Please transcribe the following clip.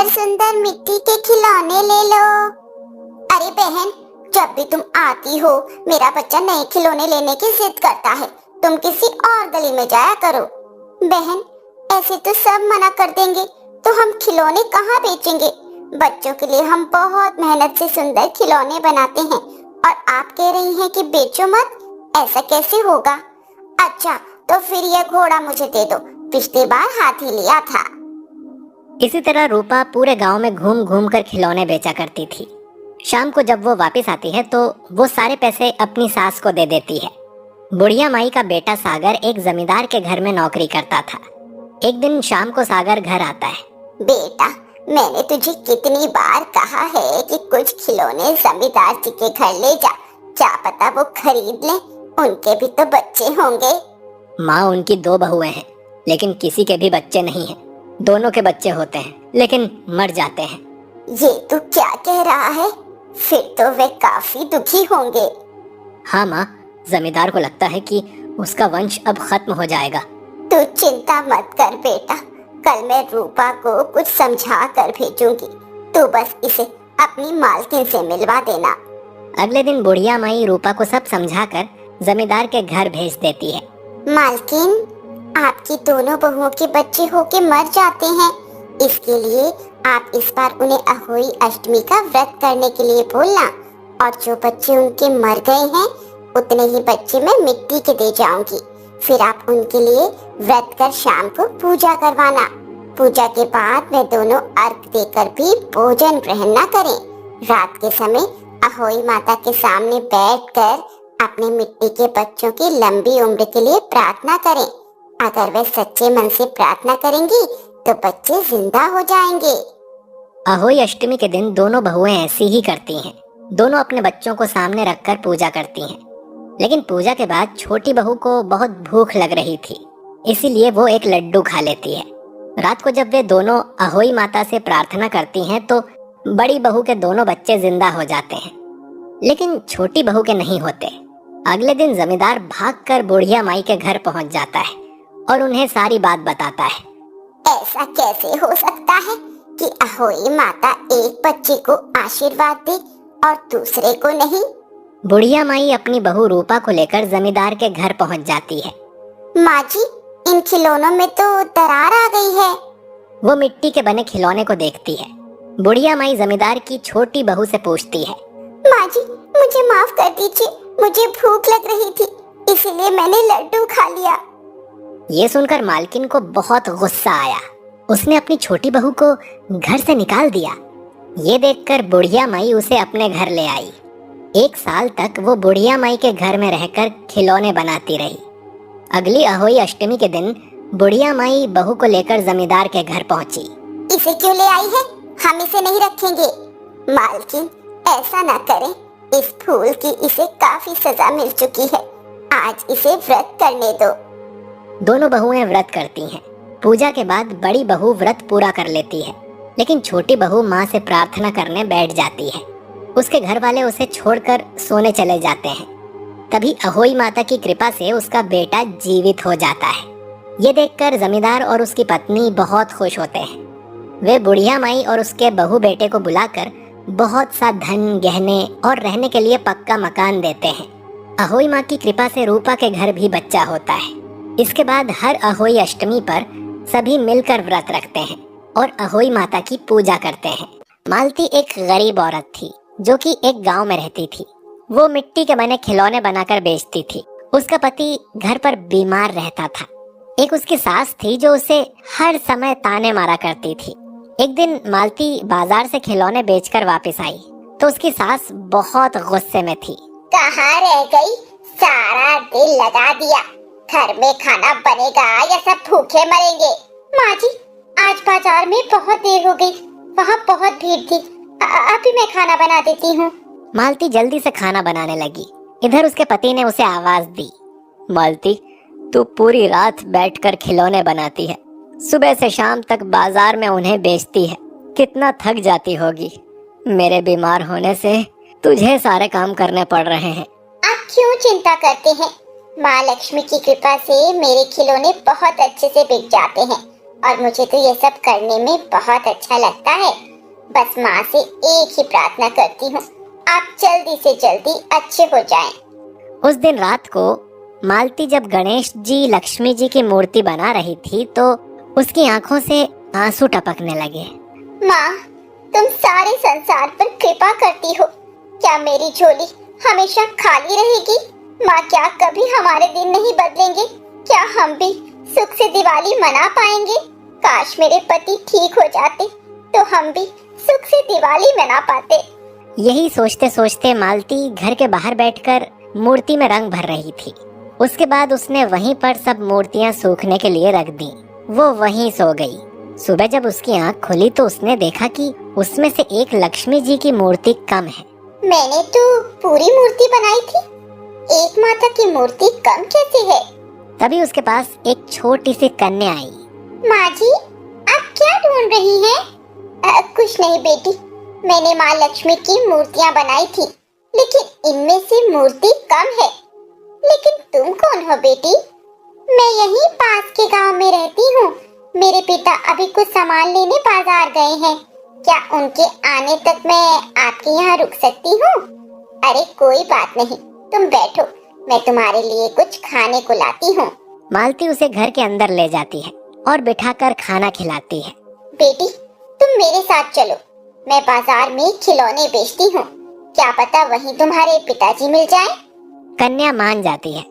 सुंदर सुंदर मिट्टी के खिलौने ले लो। अरे बहन, जब भी तुम आती हो मेरा बच्चा नए खिलौने लेने की जिद करता है। तुम किसी और गली में जाया करो। बहन, ऐसे तो सब मना कर देंगे तो हम खिलौने कहाँ बेचेंगे। बच्चों के लिए हम बहुत मेहनत से सुंदर खिलौने बनाते हैं और आप कह रही हैं कि बेचो मत। ऐसा कैसे होगा? अच्छा, तो फिर यह घोड़ा मुझे दे दो, पिछली बार हाथी लिया था। इसी तरह रूपा पूरे गांव में घूम घूम कर खिलौने बेचा करती थी। शाम को जब वो वापस आती है तो वो सारे पैसे अपनी सास को दे देती है। बुढ़िया माई का बेटा सागर एक जमींदार के घर में नौकरी करता था। एक दिन शाम को सागर घर आता है। बेटा, मैंने तुझे कितनी बार कहा है कि कुछ खिलौने जमींदार जी के घर ले जा, क्या पता वो खरीद लें। उनके भी तो बच्चे होंगे। माँ, उनकी 2 बहुएं हैं, लेकिन किसी के भी बच्चे नहीं हैं। दोनों के बच्चे होते हैं लेकिन मर जाते हैं। ये तू क्या कह रहा है? फिर तो वे काफी दुखी होंगे। हाँ माँ, जमींदार को लगता है कि उसका वंश अब खत्म हो जाएगा। तू चिंता मत कर बेटा, कल मैं रूपा को कुछ समझा कर भेजूंगी। तू बस इसे अपनी मालकिन से मिलवा देना। अगले दिन बुढ़िया माई रूपा को सब समझाकर जमींदार के घर भेज देती है। मालकिन, आपकी दोनों बहुओं के बच्चे होके मर जाते हैं, इसके लिए आप इस बार उन्हें अहोई अष्टमी का व्रत करने के लिए बोलना, और जो बच्चे उनके मर गए हैं उतने ही बच्चे मैं मिट्टी के दे जाऊंगी। फिर आप उनके लिए व्रत कर शाम को पूजा करवाना। पूजा के बाद वे दोनों अर्घ देकर भी भोजन ग्रहण न करें। रात के समय अहोई माता के सामने बैठकर अपने मिट्टी के बच्चों की लंबी उम्र के लिए प्रार्थना करें। अगर वे सच्चे मन से प्रार्थना करेंगी तो बच्चे जिंदा हो जाएंगे। अहोई अष्टमी के दिन दोनों बहुएं ऐसी ही करती हैं। दोनों अपने बच्चों को सामने रखकर पूजा करती हैं। लेकिन पूजा के बाद छोटी बहू को बहुत भूख लग रही थी, इसीलिए वो एक लड्डू खा लेती है। रात को जब वे दोनों अहोई माता से प्रार्थना करती हैं तो बड़ी बहू के दोनों बच्चे जिंदा हो जाते हैं, लेकिन छोटी बहू के नहीं होते। अगले दिन जमींदार भागकर बुढ़िया माई के घर पहुंच जाता है और उन्हें सारी बात बताता है। ऐसा कैसे हो सकता है कि अहोई माता एक बच्चे को आशीर्वाद दे और दूसरे को नहीं? बुढ़िया माई अपनी बहू रूपा को लेकर जमींदार के घर पहुंच जाती है। माँ जी, इन खिलौनों में तो दरार आ गई है। वो मिट्टी के बने खिलौने को देखती है। बुढ़िया माई जमींदार की छोटी बहू से पूछती है, माँ जी, मुझे माफ कर दीजिए, मुझे भूख लग रही थी इसीलिए मैंने लड्डू खा लिया। ये सुनकर मालकिन को बहुत गुस्सा आया। उसने अपनी छोटी बहू को घर से निकाल दिया। ये देखकर बुढ़िया माई उसे अपने घर ले आई। 1 साल तक वो बुढ़िया माई के घर में रहकर खिलौने बनाती रही। अगली अहोई अष्टमी के दिन बुढ़िया माई बहू को लेकर जमींदार के घर पहुंची। इसे क्यों ले आई है? हम इसे नहीं रखेंगे। मालकिन, ऐसा ना करें, इस फूल की इसे काफी सजा मिल चुकी है, आज इसे व्रत करने दो। दोनों बहुएं व्रत करती हैं। पूजा के बाद बड़ी बहू व्रत पूरा कर लेती है, लेकिन छोटी बहू माँ से प्रार्थना करने बैठ जाती है। उसके घर वाले उसे छोड़कर सोने चले जाते हैं। तभी अहोई माता की कृपा से उसका बेटा जीवित हो जाता है। ये देखकर जमींदार और उसकी पत्नी बहुत खुश होते हैं। वे बुढ़िया माई और उसके बहू बेटे को बुलाकर बहुत सा धन, गहने और रहने के लिए पक्का मकान देते हैं। अहोई माँ की कृपा से रूपा के घर भी बच्चा होता है। इसके बाद हर अहोई अष्टमी पर सभी मिलकर व्रत रखते हैं और अहोई माता की पूजा करते हैं। मालती एक गरीब औरत थी जो कि एक गांव में रहती थी। वो मिट्टी के बने खिलौने बनाकर बेचती थी। उसका पति घर पर बीमार रहता था। एक उसकी सास थी जो उसे हर समय ताने मारा करती थी। एक दिन मालती बाजार से खिलौने बेचकर वापस आई तो उसकी सास बहुत गुस्से में थी। कहाँ रह गई? सारा दिल लगा दिया, घर में खाना बनेगा या सब भूखे मरेंगे? माँ जी, आज बाजार में बहुत देर हो गई, वहाँ बहुत भीड़ थी, अभी मैं खाना बना देती हूँ। मालती जल्दी से खाना बनाने लगी। इधर उसके पति ने उसे आवाज दी, मालती, तू पूरी रात बैठकर खिलौने बनाती है, सुबह से शाम तक बाजार में उन्हें बेचती है, कितना थक जाती होगी। मेरे बीमार होने से तुझे सारे काम करने पड़ रहे हैं। आप क्यों चिंता करते हैं? माँ लक्ष्मी की कृपा से मेरे खिलौने बहुत अच्छे से बिक जाते हैं। और मुझे तो ये सब करने में बहुत अच्छा लगता है। बस माँ से एक ही प्रार्थना करती हूँ, आप जल्दी से जल्दी अच्छे हो जाएं। उस दिन रात को मालती जब गणेश जी लक्ष्मी जी की मूर्ति बना रही थी तो उसकी आंखों से आंसू टपकने लगे। माँ, तुम सारे संसार पर कृपा करती हो। क्या मेरी झोली हमेशा खाली रहेगी? माँ, क्या कभी हमारे दिन नहीं बदलेंगे? क्या हम भी सुख से दिवाली मना पाएंगे? काश मेरे पति ठीक हो जाते तो हम भी सुख से दिवाली मना पाते। यही सोचते सोचते मालती घर के बाहर बैठकर मूर्ति में रंग भर रही थी। उसके बाद उसने वहीं पर सब मूर्तियां सूखने के लिए रख दी। वो वहीं सो गई। सुबह जब उसकी आंख खुली तो उसने देखा कि उसमें से एक लक्ष्मी जी की मूर्ति कम है। मैंने तो पूरी मूर्ति बनाई थी, एक माता की मूर्ति कम कैसे है? तभी उसके पास एक छोटी सी कन्या आई। माँ जी, आप क्या ढूंढ रही हैं? कुछ नहीं बेटी, मैंने माँ लक्ष्मी की मूर्तियाँ बनाई थी, लेकिन इनमें से मूर्ति कम है। लेकिन तुम कौन हो बेटी? मैं यहीं पास के गांव में रहती हूँ। मेरे पिता अभी कुछ सामान लेने बाजार गए हैं। क्या उनके आने तक मैं आपके यहाँ रुक सकती हूँ? अरे कोई बात नहीं, तुम बैठो, मैं तुम्हारे लिए कुछ खाने को लाती हूँ। मालती उसे घर के अंदर ले जाती है और बिठाकर खाना खिलाती है। बेटी, तुम मेरे साथ चलो, मैं बाजार में खिलौने बेचती हूँ। क्या पता वहीं तुम्हारे पिताजी मिल जाएं? कन्या मान जाती है